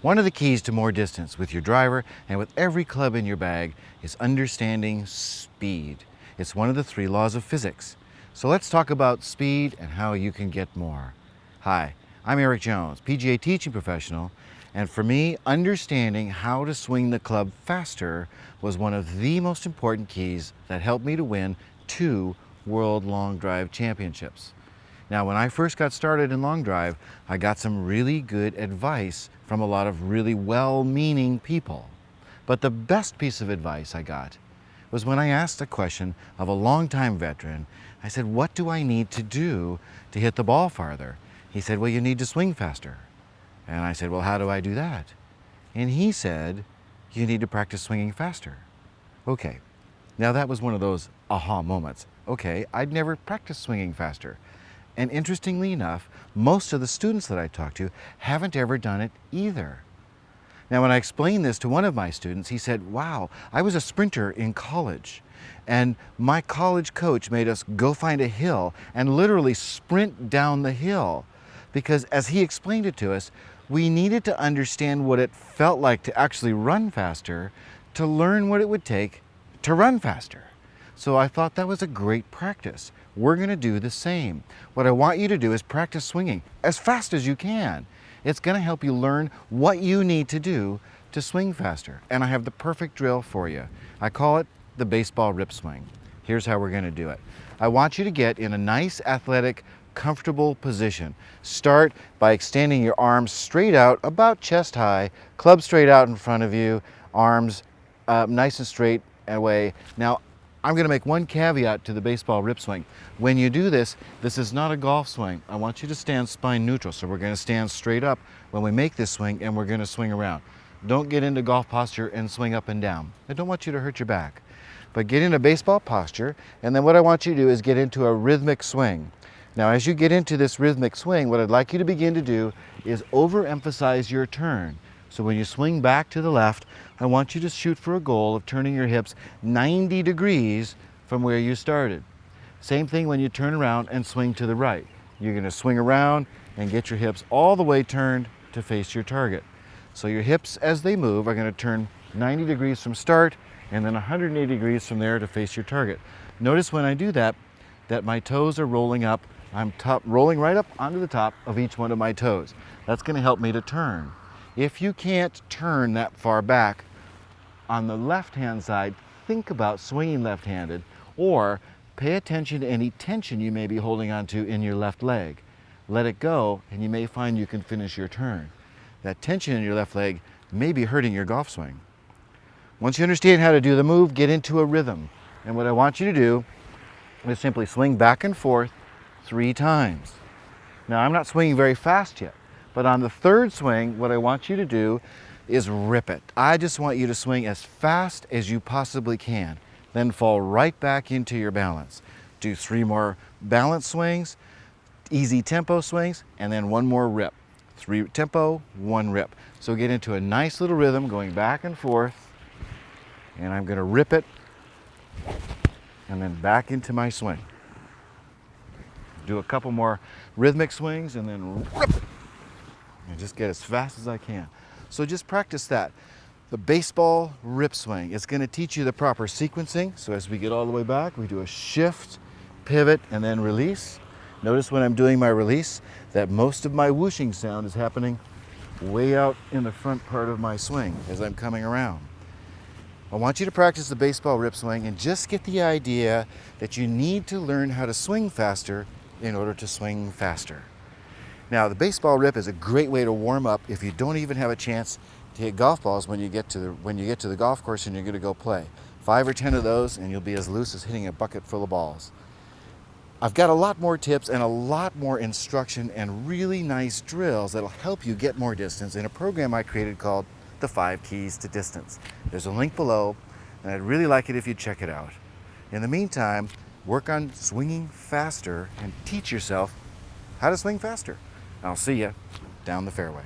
One of the keys to more distance with your driver and with every club in your bag is understanding speed. It's one of the 3 laws of physics. So let's talk about speed and how you can get more. Hi, I'm Eric Jones, PGA teaching professional, and for me, understanding how to swing the club faster was one of the most important keys that helped me to win 2 World Long Drive Championships. Now, when I first got started in long drive, I got some really good advice from a lot of really well-meaning people. But the best piece of advice I got was when I asked a question of a longtime veteran. I said, what do I need to do to hit the ball farther? He said, well, you need to swing faster. And I said, well, how do I do that? And he said, you need to practice swinging faster. Okay, now that was one of those aha moments. Okay, I'd never practiced swinging faster. And interestingly enough, most of the students that I talk to haven't ever done it either. Now, when I explained this to one of my students, he said, wow, I was a sprinter in college, and my college coach made us go find a hill and literally sprint down the hill, because as he explained it to us, we needed to understand what it felt like to actually run faster to learn what it would take to run faster. So I thought that was a great practice. We're going to do the same. What I want you to do is practice swinging as fast as you can. It's going to help you learn what you need to do to swing faster. And I have the perfect drill for you. I call it the baseball rip swing. Here's how we're going to do it. I want you to get in a nice, athletic, comfortable position. Start by extending your arms straight out, about chest high, club straight out in front of you, arms nice and straight away. Now, I'm going to make one caveat to the baseball rip swing. When you do this, this is not a golf swing. I want you to stand spine neutral. So we're going to stand straight up when we make this swing, and we're going to swing around. Don't get into golf posture and swing up and down. I don't want you to hurt your back. But get into baseball posture, and then what I want you to do is get into a rhythmic swing. Now, as you get into this rhythmic swing, what I'd like you to begin to do is overemphasize your turn. So when you swing back to the left, I want you to shoot for a goal of turning your hips 90 degrees from where you started. Same thing when you turn around and swing to the right. You're going to swing around and get your hips all the way turned to face your target. So your hips, as they move, are going to turn 90 degrees from start and then 180 degrees from there to face your target. Notice when I do that, that my toes are rolling up. I'm rolling right up onto the top of each one of my toes. That's going to help me to turn. If you can't turn that far back, on the left-hand side, think about swinging left-handed, or pay attention to any tension you may be holding onto in your left leg. Let it go, and you may find you can finish your turn. That tension in your left leg may be hurting your golf swing. Once you understand how to do the move, get into a rhythm. And what I want you to do is simply swing back and forth 3 times. Now, I'm not swinging very fast yet, but on the 3rd swing, what I want you to do is rip it. I just want you to swing as fast as you possibly can, then fall right back into your balance. Do 3 more balance swings, easy tempo swings, and then 1 more rip. 3 tempo, 1 rip. So get into a nice little rhythm going back and forth, and I'm going to rip it and then back into my swing. Do a couple more rhythmic swings and then rip it. And just get as fast as I can. So just practice that. The baseball rip swing. It's going to teach you the proper sequencing. So as we get all the way back, we do a shift, pivot, and then release. Notice when I'm doing my release that most of my whooshing sound is happening way out in the front part of my swing as I'm coming around. I want you to practice the baseball rip swing and just get the idea that you need to learn how to swing faster in order to swing faster. Now, the baseball rip is a great way to warm up if you don't even have a chance to hit golf balls when you get to the golf course and you're going to go play. 5 or 10 of those and you'll be as loose as hitting a bucket full of balls. I've got a lot more tips and a lot more instruction and really nice drills that'll help you get more distance in a program I created called The 5 Keys to Distance. There's a link below, and I'd really like it if you check it out. In the meantime, work on swinging faster and teach yourself how to swing faster. I'll see you down the fairway.